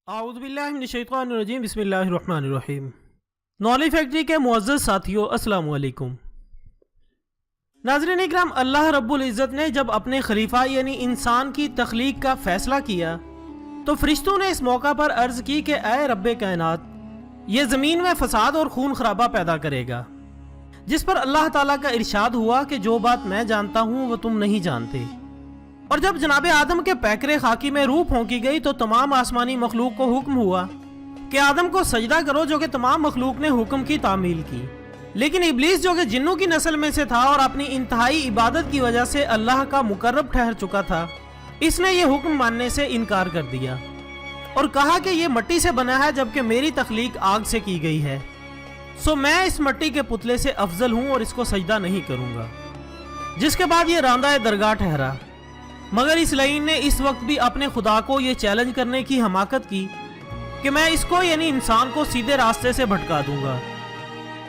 اعوذ باللہ من الشیطان الرجیم، بسم اللہ الرحمن الرحیم۔ نالج فیکٹری کے معزز ساتھیوں، السلام علیکم۔ ناظرین اکرام، اللہ رب العزت نے جب اپنے خلیفہ یعنی انسان کی تخلیق کا فیصلہ کیا تو فرشتوں نے اس موقع پر عرض کی کہ اے رب کائنات، یہ زمین میں فساد اور خون خرابہ پیدا کرے گا، جس پر اللہ تعالیٰ کا ارشاد ہوا کہ جو بات میں جانتا ہوں وہ تم نہیں جانتے۔ اور جب جناب آدم کے پیکرے خاکی میں روح پھونکی گئی تو تمام آسمانی مخلوق کو حکم ہوا کہ آدم کو سجدہ کرو، جو کہ تمام مخلوق نے حکم کی تعمیل کی۔ لیکن ابلیس جو کہ جنوں کی نسل میں سے تھا اور اپنی انتہائی عبادت کی وجہ سے اللہ کا مقرب ٹھہر چکا تھا، اس نے یہ حکم ماننے سے انکار کر دیا اور کہا کہ یہ مٹی سے بنا ہے جبکہ میری تخلیق آگ سے کی گئی ہے، سو میں اس مٹی کے پتلے سے افضل ہوں اور اس کو سجدہ نہیں کروں گا۔ جس کے بعد یہ راندہ درگاہ ٹھہرا، مگر اس لعین نے اس وقت بھی اپنے خدا کو یہ چیلنج کرنے کی حماقت کی کہ میں اس کو یعنی انسان کو سیدھے راستے سے بھٹکا دوں گا۔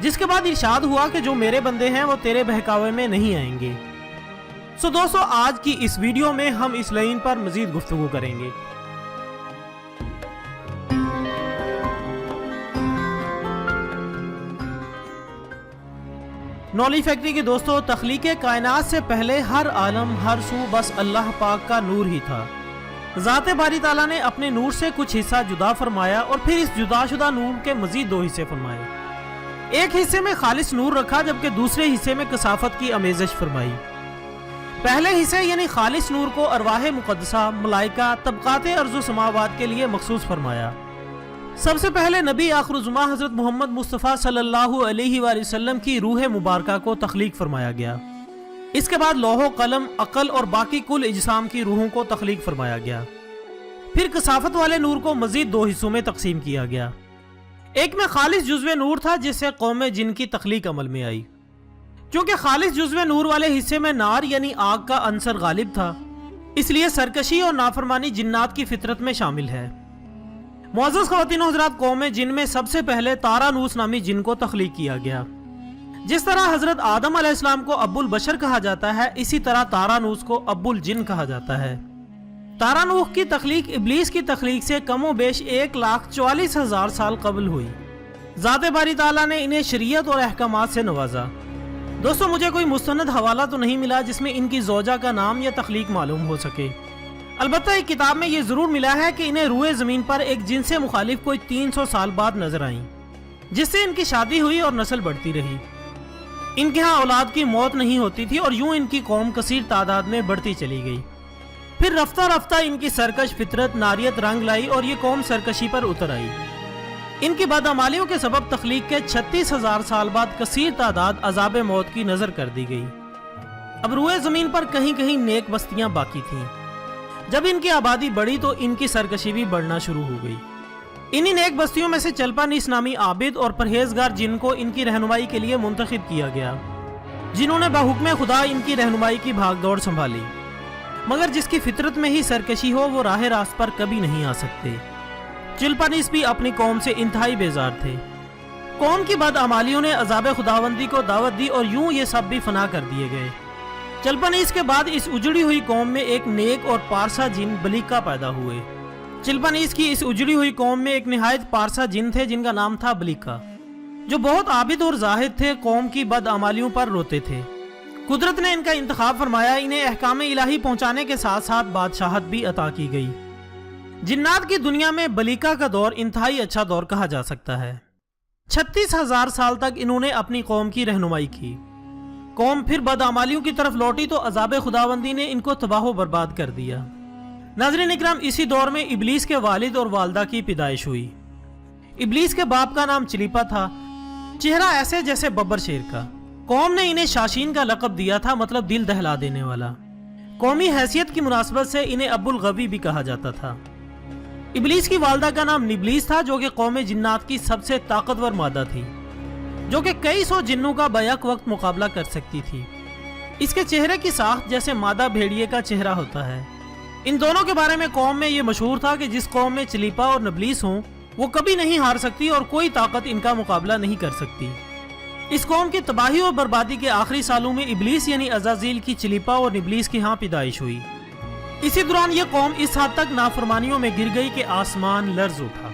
جس کے بعد ارشاد ہوا کہ جو میرے بندے ہیں وہ تیرے بہکاوے میں نہیں آئیں گے۔ سو دوستو، آج کی اس ویڈیو میں ہم اس لعین پر مزید گفتگو کریں گے۔ نالج فیکٹری کے دوستو، تخلیق کائنات سے پہلے ہر عالم ہر سو بس اللہ پاک کا نور ہی تھا۔ ذات باری تعالیٰ نے اپنے نور سے کچھ حصہ جدا فرمایا اور پھر اس جدا شدہ نور کے مزید دو حصے فرمائے۔ ایک حصے میں خالص نور رکھا جبکہ دوسرے حصے میں کثافت کی آمیزش فرمائی۔ پہلے حصے یعنی خالص نور کو ارواح مقدسہ، ملائکہ، طبقات ارض و سماوات کے لیے مخصوص فرمایا۔ سب سے پہلے نبی آخر الزماں حضرت محمد مصطفیٰ صلی اللہ علیہ وآلہ وسلم کی روح مبارکہ کو تخلیق فرمایا گیا۔ اس کے بعد لوح و قلم، عقل اور باقی کل اجسام کی روحوں کو تخلیق فرمایا گیا۔ پھر کثافت والے نور کو مزید دو حصوں میں تقسیم کیا گیا۔ ایک میں خالص جزو نور تھا جس سے قوم جن کی تخلیق عمل میں آئی۔ چونکہ خالص جزو نور والے حصے میں نار یعنی آگ کا عنصر غالب تھا، اس لیے سرکشی اور نافرمانی جنات کی فطرت میں شامل ہے۔ معزز خواتین و حضرات، قوم جن میں سب سے پہلے تارانوس نامی جن کو تخلیق کیا گیا۔ جس طرح حضرت آدم علیہ السلام کو ابو البشر کہا جاتا ہے، اسی طرح تارانوس کو ابو الجن کہا جاتا ہے۔ تارانوس کی تخلیق ابلیس کی تخلیق سے کم و بیش 1,44,000 سال قبل ہوئی۔ ذات باری تعالیٰ نے انہیں شریعت اور احکامات سے نوازا۔ دوستو، مجھے کوئی مستند حوالہ تو نہیں ملا جس میں ان کی زوجہ کا نام یا تخلیق معلوم ہو سکے۔ البتہ ایک کتاب میں یہ ضرور ملا ہے کہ انہیں روئے زمین پر ایک جن سے مخالف کوئی 300 سال بعد نظر آئیں، جس سے ان کی شادی ہوئی اور نسل بڑھتی رہی۔ ان کے ہاں اولاد کی موت نہیں ہوتی تھی اور یوں ان کی قوم کثیر تعداد میں بڑھتی چلی گئی۔ پھر رفتہ رفتہ ان کی سرکش فطرت ناریت رنگ لائی اور یہ قوم سرکشی پر اتر آئی۔ ان کی بدعمالیوں کے سبب تخلیق کے 36,000 سال بعد کثیر تعداد عذاب موت کی نظر کر دی گئی۔ اب روئے زمین پر کہیں کہیں نیک بستیاں باقی تھیں۔ جب ان کی آبادی بڑھی تو ان کی سرکشی بھی بڑھنا شروع ہو گئی۔ انہی نیک بستیوں میں سے چلپانیس نامی عابد اور پرہیزگار جن کو ان کی رہنمائی کے لیے منتخب کیا گیا، جنہوں نے بحکم خدا ان کی رہنمائی کی بھاگ دوڑ سنبھالی۔ مگر جس کی فطرت میں ہی سرکشی ہو وہ راہ راست پر کبھی نہیں آ سکتے۔ چلپانیس بھی اپنی قوم سے انتہائی بیزار تھے۔ قوم کی بدعمالیوں نے عذاب خداوندی کو دعوت دی اور یوں یہ سب بھی فنا کر دیے گئے۔ چلپانیس کے بعد اس اجڑی ہوئی قوم میں ایک نیک اور پارسا جن بلیکا پیدا ہوئے۔ چلپانیس کی اس اجڑی ہوئی قوم میں ایک نہایت پارسا جن تھے جن کا نام تھا بلیکا، جو بہت عابد اور زاہد تھے، قوم کی بدعمالیوں پر روتے تھے۔ قدرت نے ان کا انتخاب فرمایا، انہیں احکام الہی پہنچانے کے ساتھ ساتھ بادشاہت بھی عطا کی گئی۔ جنات کی دنیا میں بلیکا کا دور انتہائی اچھا دور کہا جا سکتا ہے۔ 36,000 سال تک انہوں نے اپنی قوم کی رہنمائی کی۔ قوم پھر بدعمالیوں کی طرف لوٹی تو عذاب خداوندی نے ان کو تباہ و برباد کر دیا۔ ناظرین اکرام، اسی دور میں ابلیس کے والد اور والدہ کی پیدائش ہوئی۔ ابلیس کے باپ کا نام چلیپا تھا، چہرہ ایسے جیسے ببر شیر کا۔ قوم نے انہیں شاشین کا لقب دیا تھا، مطلب دل دہلا دینے والا۔ قومی حیثیت کی مناسبت سے انہیں ابو الغوی بھی کہا جاتا تھا۔ ابلیس کی والدہ کا نام نبلیس تھا، جو کہ قوم جنات کی سب سے طاقتور مادہ تھی، جو کہ کئی سو جنوں کا بیک وقت مقابلہ کر سکتی تھی۔ اس کے چہرے کی ساخت جیسے مادہ بھیڑیے کا چہرہ ہوتا ہے۔ ان دونوں کے بارے میں قوم میں یہ مشہور تھا کہ جس قوم میں چلیپا اور نبلیس ہوں وہ کبھی نہیں ہار سکتی اور کوئی طاقت ان کا مقابلہ نہیں کر سکتی۔ اس قوم کی تباہی اور بربادی کے آخری سالوں میں ابلیس یعنی عزازیل کی چلیپا اور نبلیس کی ہاں پیدائش ہوئی۔ اسی دوران یہ قوم اس حد تک نافرمانیوں میں گر گئی کہ آسمان لرز اٹھا۔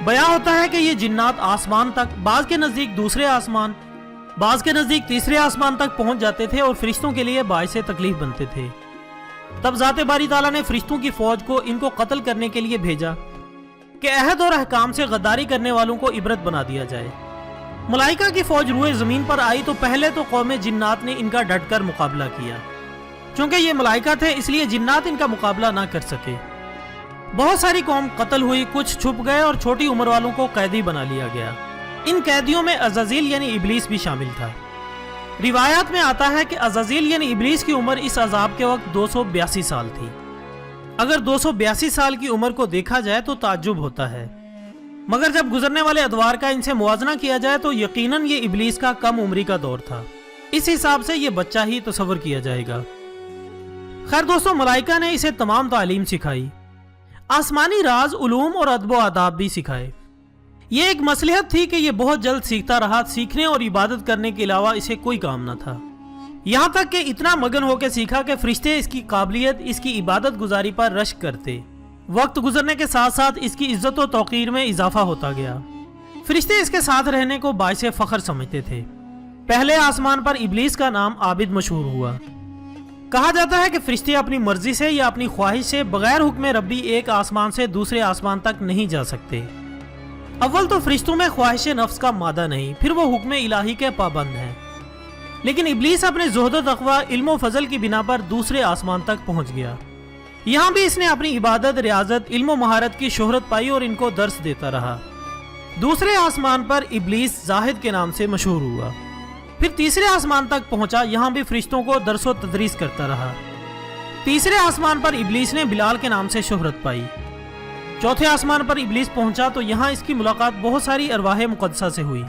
بیان ہوتا ہے کہ یہ جنات آسمان تک، بعض کے نزدیک دوسرے آسمان، بعض کے نزدیک تیسرے آسمان تک پہنچ جاتے تھے اور فرشتوں کے لیے باعث تکلیف بنتے تھے۔ تب ذات باری تعالیٰ نے فرشتوں کی فوج کو ان کو قتل کرنے کے لیے بھیجا کہ عہد اور احکام سے غداری کرنے والوں کو عبرت بنا دیا جائے۔ ملائکہ کی فوج روئے زمین پر آئی تو پہلے تو قوم جنات نے ان کا ڈٹ کر مقابلہ کیا۔ چونکہ یہ ملائکہ تھے اس لیے جنات ان کا مقابلہ نہ کر سکے۔ بہت ساری قوم قتل ہوئی، کچھ چھپ گئے اور چھوٹی عمر والوں کو قیدی بنا لیا گیا۔ ان قیدیوں میں عزازیل یعنی ابلیس بھی شامل تھا۔ روایات میں آتا ہے کہ عزازیل یعنی ابلیس کی عمر اس عذاب کے وقت 282 سال تھی۔ اگر 282 سال کی عمر کو دیکھا جائے تو تعجب ہوتا ہے، مگر جب گزرنے والے ادوار کا ان سے موازنہ کیا جائے تو یقیناً یہ ابلیس کا کم عمری کا دور تھا۔ اس حساب سے یہ بچہ ہی تصور کیا جائے گا۔ خیر دوستو، ملائکہ نے اسے تمام تعلیم سکھائی، آسمانی راز، علوم اور ادب و آداب بھی سکھائے۔ یہ ایک مصلحت تھی کہ یہ بہت جلد سیکھتا رہا، سیکھنے اور عبادت کرنے کے علاوہ اسے کوئی کام نہ تھا۔ یہاں تک کہ اتنا مگن ہو کے سیکھا کہ فرشتے اس کی قابلیت، اس کی عبادت گزاری پر رشک کرتے۔ وقت گزرنے کے ساتھ ساتھ اس کی عزت و توقیر میں اضافہ ہوتا گیا۔ فرشتے اس کے ساتھ رہنے کو باعث فخر سمجھتے تھے۔ پہلے آسمان پر ابلیس کا نام عابد مشہور ہوا۔ کہا جاتا ہے کہ فرشتے اپنی مرضی سے یا اپنی خواہش سے بغیر حکم ربی ایک آسمان سے دوسرے آسمان تک نہیں جا سکتے۔ اول تو فرشتوں میں خواہش نفس کا مادہ نہیں، پھر وہ حکم الہی کے پابند ہیں۔ لیکن ابلیس اپنے زہد و تقوی، علم و فضل کی بنا پر دوسرے آسمان تک پہنچ گیا۔ یہاں بھی اس نے اپنی عبادت، ریاضت، علم و مہارت کی شہرت پائی اور ان کو درس دیتا رہا۔ دوسرے آسمان پر ابلیس زاہد کے نام سے مشہور ہوا۔ پھر تیسرے آسمان تک پہنچا، یہاں بھی فرشتوں کو درس و تدریس کرتا رہا۔ تیسرے آسمان پر ابلیس نے بلال کے نام سے شہرت پائی۔ چوتھے آسمان پر ابلیس پہنچا تو یہاں اس کی ملاقات بہت ساری ارواح مقدسہ سے ہوئی۔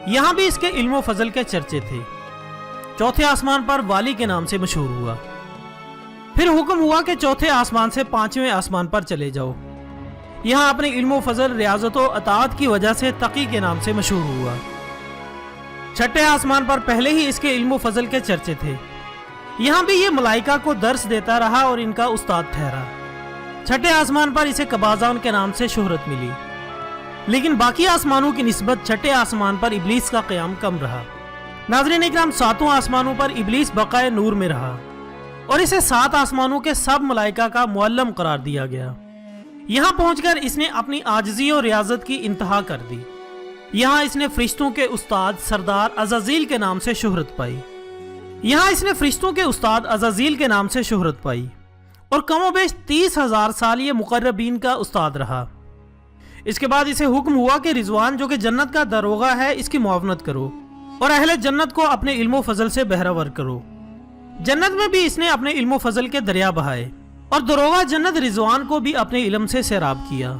یہاں بھی اس کے علم و فضل کے چرچے تھے۔ چوتھے آسمان پر والی کے نام سے مشہور ہوا۔ پھر حکم ہوا کہ چوتھے آسمان سے پانچویں آسمان پر چلے جاؤ۔ یہاں اپنے علم و فضل، ریاضت و اطاعت کی وجہ سے تقی کے نام سے مشہور ہوا۔ چھٹے آسمان پر پہلے ہی اس کے علم و فضل کے چرچے تھے۔ یہاں بھی یہ ملائکہ کو درس دیتا رہا اور ان کا استاد ٹھہرا۔ چھٹے آسمان پر اسے قبازان کے نام سے شہرت ملی۔ لیکن باقی آسمانوں کی نسبت چھٹے آسمان پر ابلیس کا قیام کم رہا۔ ناظرین اکرام، ساتوں آسمانوں پر ابلیس بقائے نور میں رہا اور اسے 7 آسمانوں کے سب ملائکہ کا معلم قرار دیا گیا۔ یہاں پہنچ کر اس نے اپنی عاجزی اور ریاضت کی انتہا کر دی۔ یہاں اس نے فرشتوں کے استاد سردار عزازیل کے نام سے شہرت پائی۔ اور کم و بیش 30,000 سال یہ مقربین کا استاد رہا۔ اس کے بعد اسے حکم ہوا کہ رضوان جو کہ جنت کا داروغہ ہے، اس کی معاونت کرو اور اہل جنت کو اپنے علم و فضل سے بہرہور کرو۔ جنت میں بھی اس نے اپنے علم و فضل کے دریا بہائے اور داروغہ جنت رضوان کو بھی اپنے علم سے سیراب کیا۔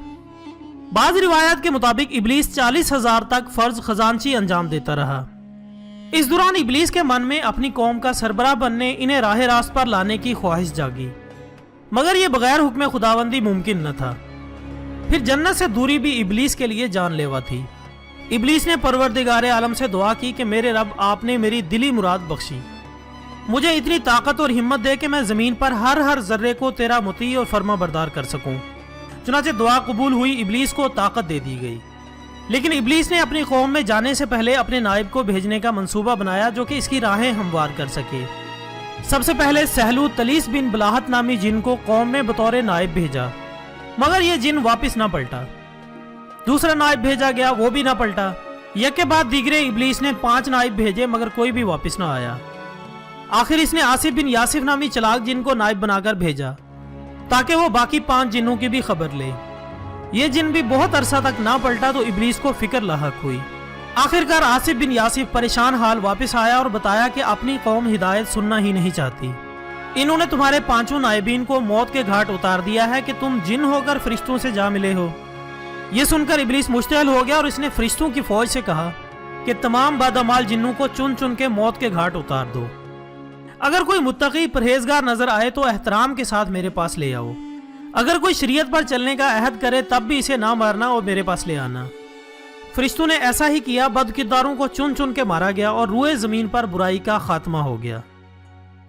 بعض روایات کے مطابق ابلیس 40,000 تک فرض خزانچی انجام دیتا رہا۔ اس دوران ابلیس کے من میں اپنی قوم کا سربراہ بننے، انہیں راہ راست پر لانے کی خواہش جاگی، مگر یہ بغیر حکم خداوندی ممکن نہ تھا۔ پھر جنت سے دوری بھی ابلیس کے لیے جان لیوا تھی۔ ابلیس نے پروردگار عالم سے دعا کی کہ میرے رب، آپ نے میری دلی مراد بخشی، مجھے اتنی طاقت اور ہمت دے کہ میں زمین پر ہر ذرے کو تیرا مطیع اور فرما بردار کر سکوں۔ چنانچہ دعا قبول ہوئی، ابلیس کو طاقت دے دی گئی۔ لیکن ابلیس نے اپنی قوم میں جانے سے پہلے اپنے نائب کو بھیجنے کا منصوبہ بنایا جو کہ اس کی راہیں ہموار کر سکے۔ سب سے پہلے سہلو تلیس بن بلاہت نامی جن کو قوم میں بطور نائب بھیجا، مگر یہ جن واپس نہ پلٹا۔ دوسرا نائب بھیجا گیا، وہ بھی نہ پلٹا۔ یک کے بعد دیگرے ابلیس نے 5 نائب بھیجے، مگر کوئی بھی واپس نہ آیا۔ آخر اس نے آصف بن یاسف نامی چلاک جن کو نائب بنا کر بھیجا تاکہ وہ باقی 5 جنوں کی بھی خبر لے۔ یہ جن بھی بہت عرصہ تک نہ پلٹا تو ابلیس کو فکر لاحق ہوئی۔ آخرکار آصف بن یاسف پریشان حال واپس آیا اور بتایا کہ اپنی قوم ہدایت سننا ہی نہیں چاہتی۔ انہوں نے تمہارے 5 نائبین کو موت کے گھاٹ اتار دیا ہے کہ تم جن ہو کر فرشتوں سے جا ملے ہو۔ یہ سن کر ابلیس مشتعل ہو گیا اور اس نے فرشتوں کی فوج سے کہا کہ تمام بدعمال جنوں کو چن چن کے موت کے گھاٹ اتار دو۔ اگر کوئی متقی پرہیزگار نظر آئے تو احترام کے ساتھ میرے پاس لے آؤ۔ اگر کوئی شریعت پر چلنے کا عہد کرے تب بھی اسے نہ مارنا اور میرے پاس لے آنا۔ فرشتوں نے ایسا ہی کیا، بد کرداروں کو چن چن کے مارا گیا اور روئے زمین پر برائی کا خاتمہ ہو گیا۔